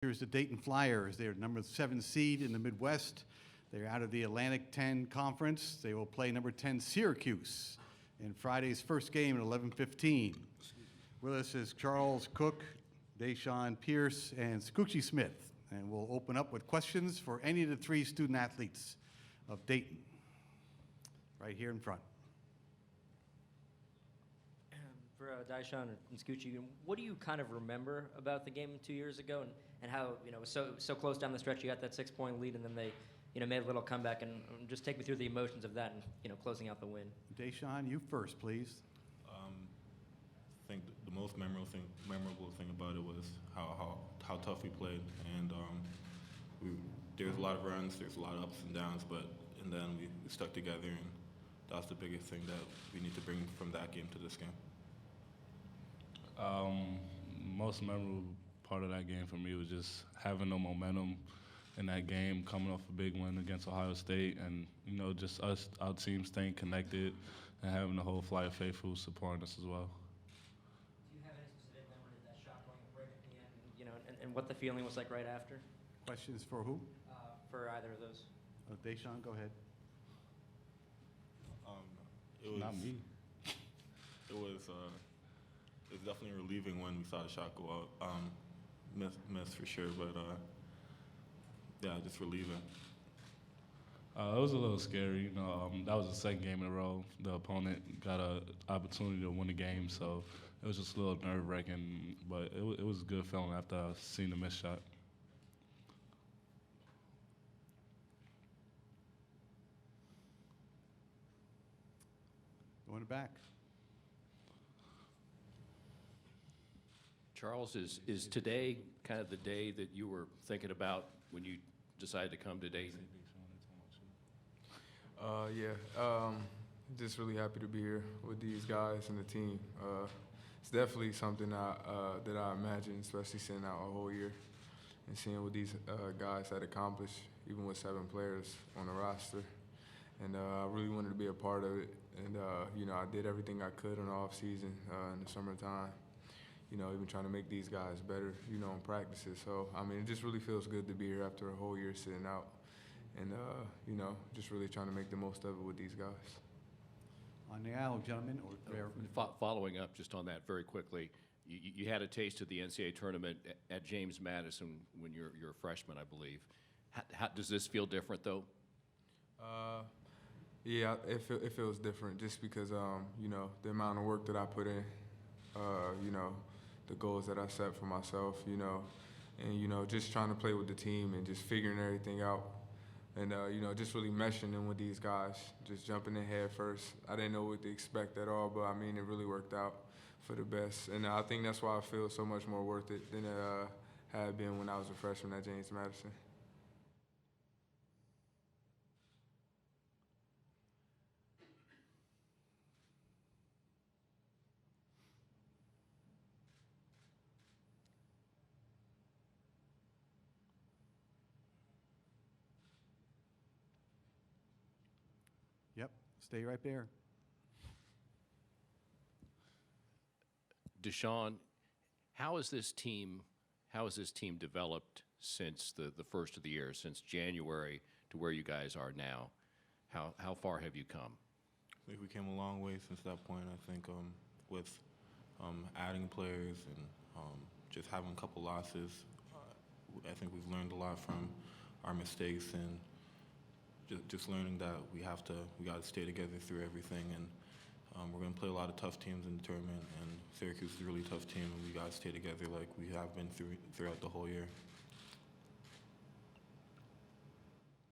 Here's the Dayton Flyers. They're number 7 seed in the Midwest. They're out of the Atlantic 10 Conference. They will play number 10 Syracuse in Friday's first game at 11:15. With us is Charles Cook, Deshaun Pierce, and Scoochie Smith. And we'll open up with questions for any of the 3 student athletes of Dayton. Right here in front. For Deshaun and Scoochie, what do you kind of remember about the game 2 years ago, and how it was so close down the stretch? You got that 6-point lead, and then they made a little comeback, and just take me through the emotions of that and closing out the win. Deshaun, you first, please. I think the most memorable thing about it was how tough we played, and there's a lot of runs, there's a lot of ups and downs, and then we stuck together, and that's the biggest thing that we need to bring from that game to this game. Most memorable part of that game for me was just having the momentum in that game, coming off a big win against Ohio State, and just our team staying connected and having the whole Flyer faithful supporting us as well. Do you have any specific memory of that shot going right at the end, and what the feeling was like right after? Questions for who? For either of those. Deshaun, go ahead. It was Not me. It was definitely relieving when we saw the shot go out. Miss for sure, but yeah, just relieving. It was a little scary. That was the second game in a row. The opponent got an opportunity to win the game, so it was just a little nerve-wracking, but it was a good feeling after I seen the missed shot. Going back. Charles, is today kind of the day that you were thinking about when you decided to come to Dayton? Just really happy to be here with these guys and the team. It's definitely something that I imagined, especially sitting out a whole year and seeing what these guys had accomplished, even with 7 players on the roster. And I really wanted to be a part of it. And, I did everything I could in the off season, in the summertime, even trying to make these guys better, in practices. So, it just really feels good to be here after a whole year sitting out and, just really trying to make the most of it with these guys. On the aisle, gentlemen. Following up just on that very quickly, you had a taste of the NCAA Tournament at James Madison when you're a freshman, I believe. How does this feel different, though? Yeah, it feels different just because, the amount of work that I put in, the goals that I set for myself, and, just trying to play with the team and just figuring everything out and, just really meshing in with these guys, just jumping in head first. I didn't know what to expect at all, but, it really worked out for the best. And I think that's why I feel so much more worth it than it had been when I was a freshman at James Madison. Yep, stay right there. Deshaun, how has this team developed since the first of the year, since January to where you guys are now? How far have you come? I think we came a long way since that point. I think with adding players and just having a couple losses, I think we've learned a lot from our mistakes and just learning that we got to stay together through everything, and we're going to play a lot of tough teams in the tournament, and Syracuse is a really tough team, and we got to stay together like we have been throughout the whole year.